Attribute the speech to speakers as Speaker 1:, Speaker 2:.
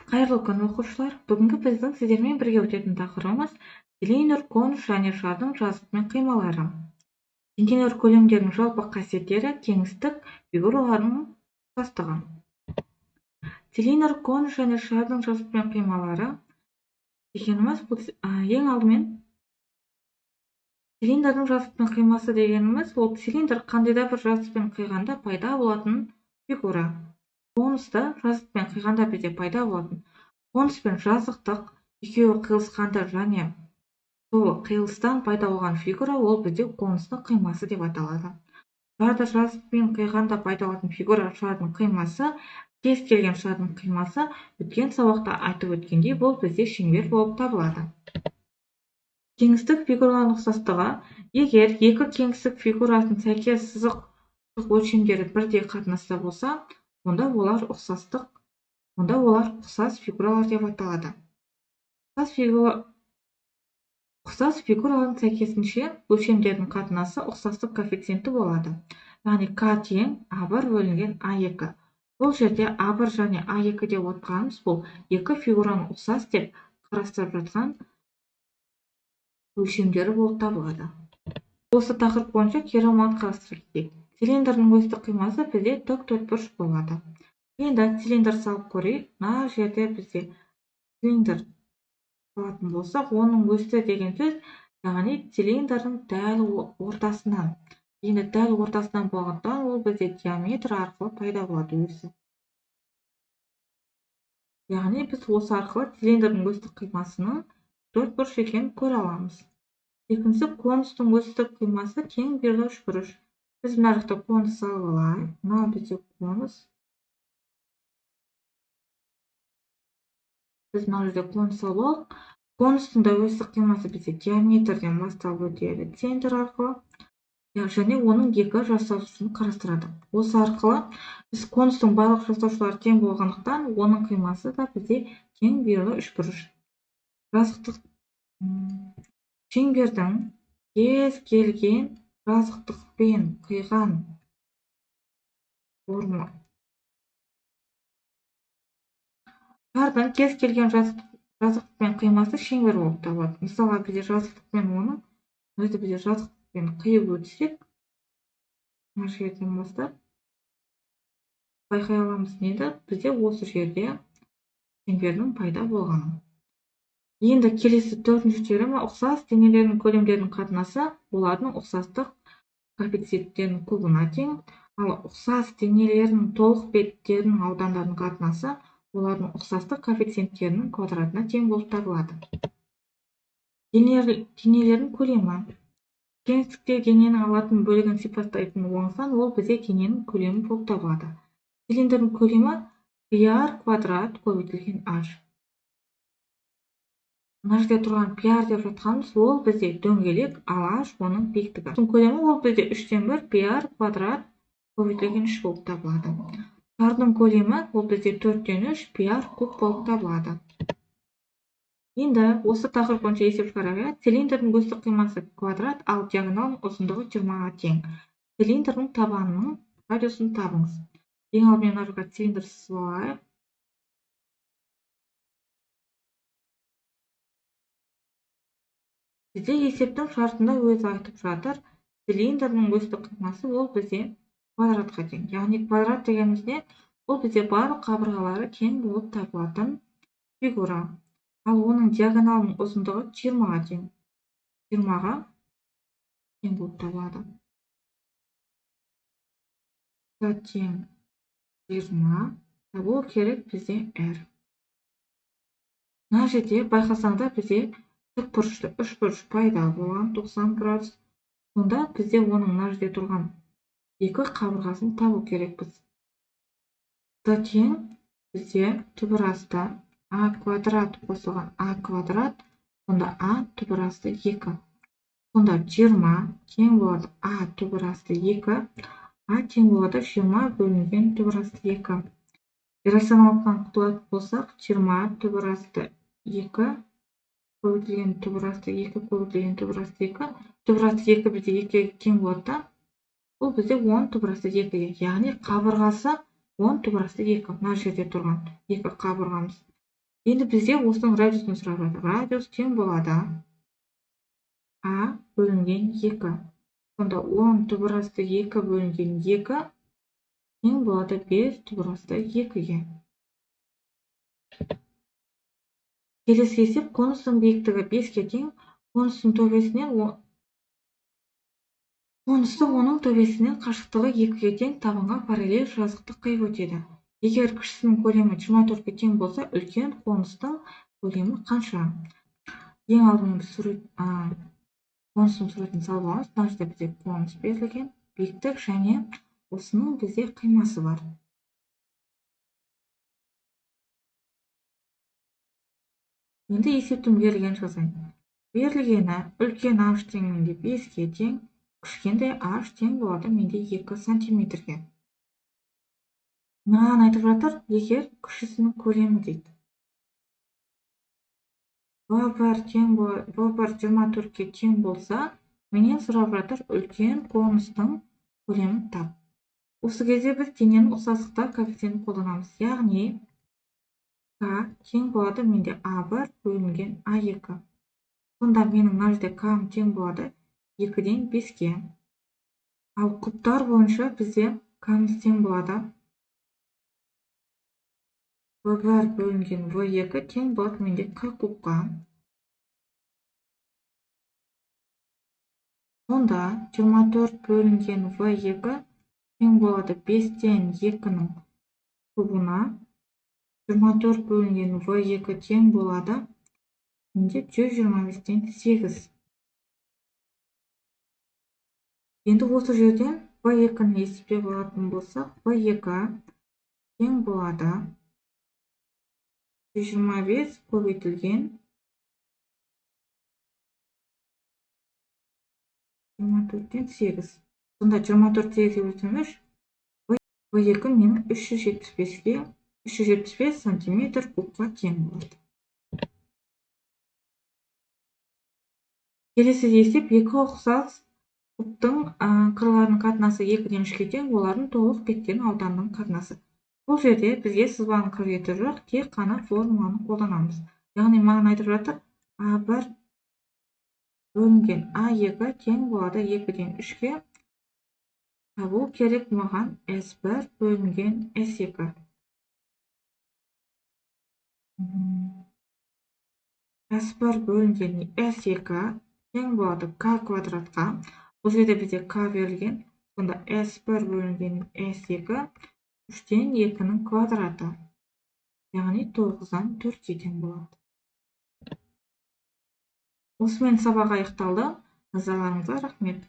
Speaker 1: Қайырлы күн оқушылар. Бүгінгі біздің сіздермен бірге өтетін тақырыбымыз цилиндр, конус және шардың жазықтық қималары. Денелер көлемдерінің жалпы қасиеттері, кеңістік, фигураларының ұқсастығы. Цилиндр, конус және шардың жазықтық қималары дегеніміз ең алдымен цилиндрдің жазықтық қимасы дегеніміз ол цилиндр қандай да бір жазықпен қиғанда пайда болатын фигура. Конусты жазықпен қиғанда бізде пайда болатын конус пен жазықтық екеуі қиылысқанда және сол қиылыстан пайда болған фигура ол бізде конустың қимасы деп аталады. Шарды жазықпен қиғанда пайда болатын фигура шардың қимасы, кез келген шардың қимасы өткен сабақта айтып өткендей бұл бізде шеңбер болып табылады. Кеңістік фигураларының ұқсастығы. Егер екі кеңістік фигурасының сәйкес сызық өлшемдері бірдей қатынаста болса, онда олар ұқсас фигуралар деп аталады. Ұқсас фигуралардың сәйкесінше өлшемдердің қатынасы ұқсастық коэффициенті болады. Яғни К тең А1 бөлінген А2. Бұл жерде А1 және А2 деп отырғанымыз бұл екі фигураның ұқсас деп қарастырып жатқан өлшемдері болып табылады. Осы тақырып бойынша кері амалын қарастыра кетейік. Цилиндрдің осьтік қимасы бізде тік төртбұрыш болады. Енді цилиндр салып көрейік. Мына жерде бізде цилиндр салатын болсақ, оның осьті деген сөз, яғни цилиндрдің дәл ортасынан. Енді дәл ортасынан болғандықтан ол бізде диаметр арқылы пайда болады осі. Яғни біз осы арқылы цилиндрдің осьтік қимасының төртбұрыш екенін көре аламыз. Екіншісі конустың осьтік қимасы тең берлі үшбұрыш. Біз мына жақта конус салып алайық. Мынау бізде конус. Біз мына жерде конус салып алайық. Конустың да осьтік қимасы бізде диаметрден басталып өтеді центр арқылы. Және оның екі жасаушысын қарастырадық. Осы арқылы біз конустың барлық жасаушылары тең болғандықтан, оның қимасы да бізде тең берлі үшбұрыш. Жазықтық шеңбердің кез келген жазықтықпен қиған форма. Шардың кез келген жазықтықпен қимасы шеңбер болып табылады. Мысалы, бізде жазықтықпен оның, бізде жазықтықпен қиып өтсек, мына жерден бастап байқай аламыз неді? Бізде осы жерде шеңбердің пайда болғаны. Енді келесі төртінші теорема ұқсас денелердің көлемдерінің қатынасы олардың ұқсастық коэффициенттерінің кубына тең, ал ұқсас денелердің толық беттерінің аудандарының қатынасы олардың ұқсастық коэффициенттерінің квадратына тең болып табылады. Денелердің көлемі. Кеңістікте дененің алатын бөлігін сипаттайтын оңсан ол бізде дененің көлемі болып табылады. Цилиндрдің көлемі πr квадрат көбейтілген h. Мына жерде тұрған πr деп жатқанымыз ол бізде дөңгелек, ал h оның биіктігі. Көлемі ол бізде 3/1 πr квадрат көбейтілген 3 болып табылады. Шардың көлемі ол бізде 4/3 πr куб болып табылады. Енді осы тақырып бойынша есеп шығарайық. Цилиндрдің осьтік қимасы квадрат, ал диагоналының ұзындығы 20-ға тең. Цилиндрдің табанының радиусын табыңыз. Ең алдымен мына жаққа цилиндр сызып алайық. Бізде есептің шартында өзі айтып жатыр. Цилиндрдің осьтік қимасы ол бізде квадратқа тең. Яғни квадрат дегеніміз не? Ол бізде барлық қабырғалары тең болып табылатын фигура. Ал оның диагоналының ұзындығы 20-ға тең. 20-ға тең болып табылады. Тең 20 табу керек бізде r. Мына жерде байқасаңдар бізде тікбұрышты үшбұрыш пайда болған 90 градус. Сонда бізде оның мына жерде тұрған екі қабырғасын табу керекпіз. Тең бізде түбірасты а квадрат қосылған а квадрат, сонда а түбірасты 2. Сонда 20 тең болады а түбірасты 2, а тең болады 20 бөлінген түбірасты 2. Иррационалдықтан құтылатын болсақ, 20 түбірасты 2 көбейтілген түбірасты 2 көбейтілген түбірасты 2. Түбірасты 2 бізде 2-ге тең болады да, бұл бізде 10 түбірасты 2-ге. Яғни қабырғасы 10 түбірасты 2. Мына жерде тұрған екі қабырғамыз. Енді бізде осының радиусын сұрап жатыр. Радиус тең болады А бөлінген 2. Сонда 10 түбірасты 2 бөлінген 2 тең болады 5 түбірасты 2-ге. Келесі есеп, конустың биіктігі 5-ке тең, конусты оның төбесінен қашықтығы 2-ге тең табанға параллель жазықты қиып өтеді. Егер кішісінің көлемі 24-ке тең болса, үлкен конустың көлемі қанша? Ең алдымен біз конустың суретін салып аламыз. Мына жерде бізде конус берілген, биіктік және осының бізде қимасы бар. Енді есептің берілген жазайын. Берілгені үлкен H тең менде 5-ке тең, кішкентай H тең болады менде 2 сантиметрге. Маған айтып жатыр, егер кішісінің көлемі дейді. V1 24-ке тең болса, менен сұрап жатыр үлкен конустың көлемін тап. Осы кезде біз дененің ұқсастықтар коэффициентін қолданамыз. Яғни К тең болады менде А1 бөлінген А2. Сонда менің мына жерде К-м тең болады 2-ден 5-ке. Ал кубтар бойынша бізде К-мыз тең болады В1 бөлінген В2 тең болады менде К кубқа. Сонда 24 бөлінген В2 тең болады 5-тен 2-ның кубына. 24 бөлінген В2 тең болады менде 125-тен 8. Енді осы жерден V2-ны есептеп алатын болсақ, V2 тең болады 125 көбейтілген 24-тен 8. Сонда 24-8 V2 менің 375 сантиметр кубқа тең болады. Келесі есеп, екі ұқсас кубтың қырларының қатынасы 2-ден 3-ке тең, олардың толық беттерінің ауданының қатынасы. Бұл жерде бізге сызбаның қажеті жоқ, тек қана формуланы қолданамыз. Яғни маған айтып жатыр, А1 бөлінген А2 тең болады 2-ден 3-ке. Табу керек маған S1 бөлінген S2. S1 бөлінген S2 тең болады К квадратқа. Бұл жерде бізде К берілген. Сонда S1 бөлінген S2 3-тен 2-ның квадраты. Яғни 9-дан 4-ке тең болады. Осымен сабақ аяқталды. Назарларыңызға рахмет.